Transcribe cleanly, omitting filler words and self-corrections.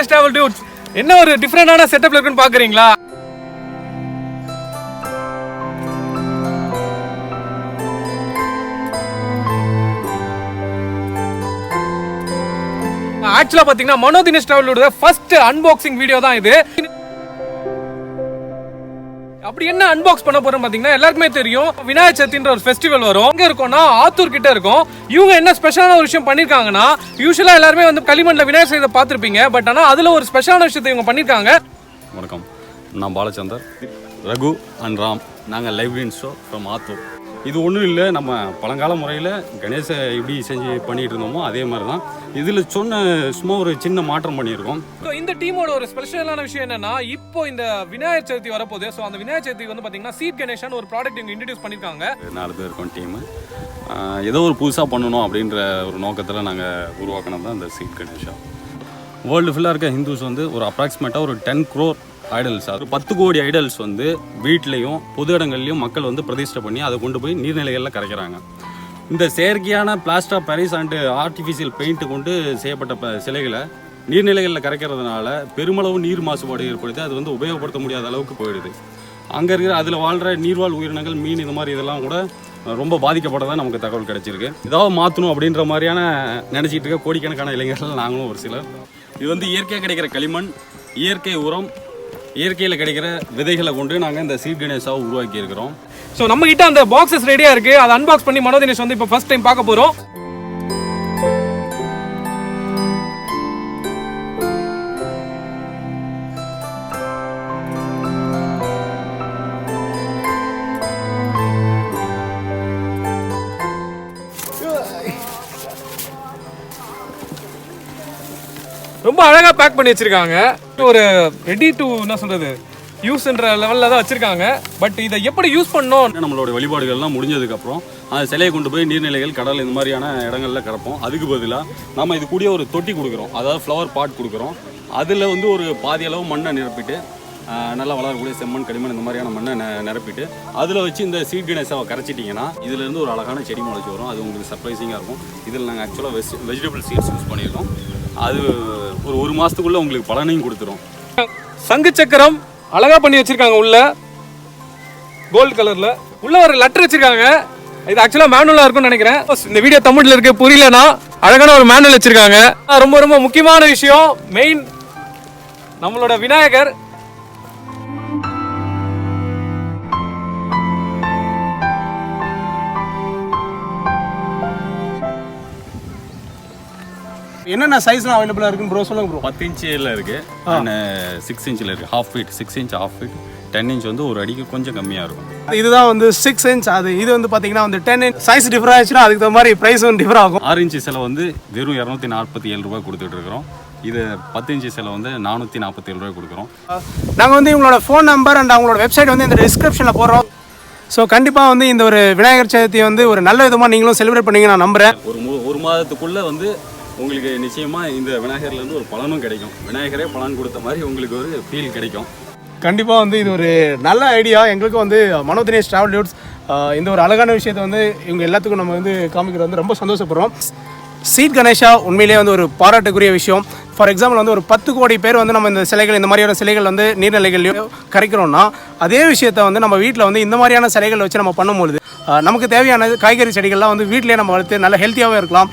Dinesh Travel Dudes. என்ன ஒரு டிஃபரெண்டான செட்டப்ல இருக்குன்னு பாக்குறீங்களா? ஆக்சுவலா பாத்தீங்கன்னா மனோ தினேஷ் டிராவலோட ஃபர்ஸ்ட் அன்பாக்சிங் வீடியோ தான் இது. அப்படி என்ன அன்பாக்ஸ் பண்ண போறோம் பாத்தீங்கன்னா எல்லாருக்குமே தெரியும் விநாயகர் சதுர்த்தின்ற ஒரு ஃபெஸ்டிவல் வரும். எங்க இருக்கும்னா ஆத்தூர் கிட்ட இருக்கும். இவங்க என்ன ஸ்பெஷலான ஒரு விஷயம் பண்ணிருக்காங்கன்னா, யூசுவலா எல்லாருமே வந்து களிமண்ல விநாயகர் சதுர்த்தி பார்த்திருப்பீங்க. பட் ஆனா அதுல ஒரு ஸ்பெஷலான விஷயத்தை இவங்க பண்ணிருக்காங்க. வணக்கம், நான் பாலச்சந்தர், ரகு அண்ட் ராம். நாங்கள் லைப்ரரியன் ஷோ ஃப்ரம் ஆத்தூர். இது ஒன்றும் இல்லை, நம்ம பழங்கால முறையில் கணேசை எப்படி செஞ்சு பண்ணிட்டு இருந்தோமோ அதே மாதிரி தான் இதில் சும்மா ஒரு சின்ன மாற்றம் பண்ணியிருக்கோம். இந்த டீமோட ஒரு ஸ்பெஷலான விஷயம் என்னன்னா, இப்போ இந்த விநாயகர் சதுர்த்தி வரப்போகுது. ஸோ அந்த விநாயகர் சதுர்த்தி வந்து பார்த்தீங்கன்னா சீட் கணேஷன் ஒரு ப்ராடக்ட் இங்கே இன்ட்ரடியூஸ் பண்ணியிருக்காங்க. 4 பேர் இருக்கோம் டீமு. ஏதோ ஒரு புதுசாக பண்ணணும் அப்படின்ற ஒரு நோக்கத்தில் நாங்கள் உருவாக்கினது தான் இந்த சீட் கணேஷா. வேர்ல்டு ஃபுல்லாக இருக்க ஹிந்துஸ் வந்து ஒரு அப்ராக்சிமேட்டாக ஒரு 10 crore ஐடல்ஸ், அது 10 கோடி ஐடல்ஸ் வந்து வீட்லேயும் பொது இடங்கள்லையும் மக்கள் வந்து பிரதிஷ்டை பண்ணி அதை கொண்டு போய் நீர்நிலைகளில் கரைக்கிறாங்க. இந்த செயற்கையான plaster of Paris and artificial paint கொண்டு செய்யப்பட்ட சிலைகளை நீர்நிலைகளில் கரைக்கிறதுனால பெருமளவு நீர் மாசுபாடு ஏற்படுது. அது வந்து உபயோகப்படுத்த முடியாத அளவுக்கு போயிடுது. அங்கே இருக்கிற அதில் வாழ்கிற நீர்வாழ் உயிரினங்கள், மீன், இந்த மாதிரி இதெல்லாம் கூட ரொம்ப பாதிக்கப்பட்டதான் நமக்கு தகவல் கிடைச்சிருக்கு. ஏதாவது மாற்றணும் அப்படின்ற மாதிரியான நினச்சிட்டு இருக்க கோடிக்கணக்கான இளைஞர்கள் நாங்களும் ஒரு சிலர். இது வந்து இயற்கையாக கிடைக்கிற களிமண், இயற்கை உரம், இயற்கையில் கிடைக்கிற விதைகளை கொண்டு நாங்கள் இந்த சீட் கணேஷாவை உருவாக்கி இருக்கிறோம். ஸோ நம்ம கிட்ட அந்த பாக்ஸஸ் ரெடியா இருக்கு. அதை அன்பாக்ஸ் பண்ணி மனோ தினேஷ் வந்து இப்போ ஃபர்ஸ்ட் டைம் பார்க்க போறோம். ரொம்ப அழகா பேக் பண்ணி வச்சிருக்காங்க. ஒரு ரெடி டு என்ன சொல்றது யூஸ்ன்ற லெவலில் தான் வச்சிருக்காங்க. பட் இதை எப்படி யூஸ் பண்ணோம், நம்மளோட வழிபாடுகள்லாம் முடிஞ்சதுக்கப்புறம் அந்த சிலையை கொண்டு போய் நீர்நிலைகள், கடல், இந்த மாதிரியான இடங்களில் கறப்போம். அதுக்கு பதிலாக நம்ம இது கூடிய ஒரு தொட்டி கொடுக்குறோம், அதாவது ஃப்ளவர் பாட் கொடுக்குறோம். அதில் வந்து ஒரு பாதி அளவு மண்ணை நிரப்பிட்டு, நல்லா வளரக்கூடிய செம்மண், களிமண், இந்த மாதிரியான மண்ணை நிரப்பிட்டு அதில் வச்சு இந்த சீட் கணேஷாவை கரைச்சிட்டிங்கன்னா இதுலேருந்து ஒரு அழகான செடி முளைச்சி வரும். அது உங்களுக்கு சர்ப்ரைசிங்காக இருக்கும். இதில் நாங்கள் ஆக்சுவலாக வெஜிடபிள் சீட்ஸ் யூஸ் பண்ணியிருக்கோம். அது ஒரு மாதத்துக்குள்ளே உங்களுக்கு பலனையும் கொடுத்துரும். சங்கு சக்கரம் அழகா பண்ணி வச்சிருக்காங்க. உள்ள கோல்டு கலர்ல உள்ள ஒரு லெட்டர் வச்சிருக்காங்க. இது ஆக்சுவலா மேனுவலா இருக்கும்னு நினைக்கிறேன். இந்த வீடியோ தமிழ்ல இருக்கு, புரியலனா அழகான ஒரு மேனுவல் வச்சிருக்காங்க. ரொம்ப ரொம்ப முக்கியமான விஷயம், மெயின் நம்மளோட விநாயகர். என்னென்ன சைஸ்லாம் அவைலபிளாக இருக்குன்னு ப்ரோ சொல்லுங்க ப்ரோ. 10 இன்ச்சில் இருக்குது, 6 இன்ச்சில் இருக்குது, half feet, 6 inch half feet, 10 inch வந்து ஒரு அடிக்கு கொஞ்சம் கம்மியாக இருக்கும். இதுதான் வந்து 6 இன்ச். இது வந்து பார்த்தீங்கன்னா வந்து 10 இன்ச் சைஸ் டிஃபர் ஆச்சுன்னா அதுக்கு தகுந்த மாதிரி ப்ரைஸும் டிஃபர் ஆகும். 6 இன்ச்சு சிலை வந்து வெறும் 247 ரூபாய் கொடுத்துட்டு இருக்கிறோம். இது 10 இன்ச்சு சிலை வந்து 447 ரூபாய் கொடுக்குறோம். நாங்கள் வந்து இவங்களோட ஃபோன் நம்பர் அண்ட் அவங்களோட வெப்சைட் வந்து இந்த டிஸ்கிரிப்ஷனில் போடுறோம். ஸோ கண்டிப்பாக வந்து இந்த ஒரு விநாயகர் சதுர்த்தி வந்து ஒரு நல்ல விதமாக நீங்களும் செலிப்ரேட் பண்ணீங்க நான் நம்புகிறேன். ஒரு மாதத்துக்குள்ளே வந்து உங்களுக்கு நிச்சயமாக இந்த விநாயகர்லேருந்து ஒரு பலனும் கிடைக்கும். விநாயகரே பலன் கொடுத்த மாதிரி உங்களுக்கு ஒரு ஃபீல் கிடைக்கும். கண்டிப்பாக வந்து இது ஒரு நல்ல ஐடியா. எங்களுக்கும் வந்து மனோ தினேஷ் டிராவல் டியூட்ஸ் இந்த ஒரு அழகான விஷயத்தை வந்து இவங்க எல்லாத்துக்கும் நம்ம வந்து காமிக்கிறது வந்து ரொம்ப சந்தோஷப்படுறோம். சீட் கணேஷா உண்மையிலேயே வந்து ஒரு பாராட்டுக்குரிய விஷயம். ஃபார் எக்ஸாம்பிள் வந்து ஒரு 10 கோடி பேர் வந்து நம்ம இந்த சிலைகள், இந்த மாதிரியான சிலைகள் வந்து நீர்நிலைகள்லையும் கரைக்கிறோம்னா, அதே விஷயத்தை வந்து நம்ம வீட்டில் வந்து இந்த மாதிரியான சிலைகள் வச்சு நம்ம பண்ணும்பொழுது நமக்கு தேவையான காய்கறி செடிகள்லாம் வந்து வீட்டிலேயே நம்ம வளர்த்து நல்ல ஹெல்த்தியாகவே இருக்கலாம்.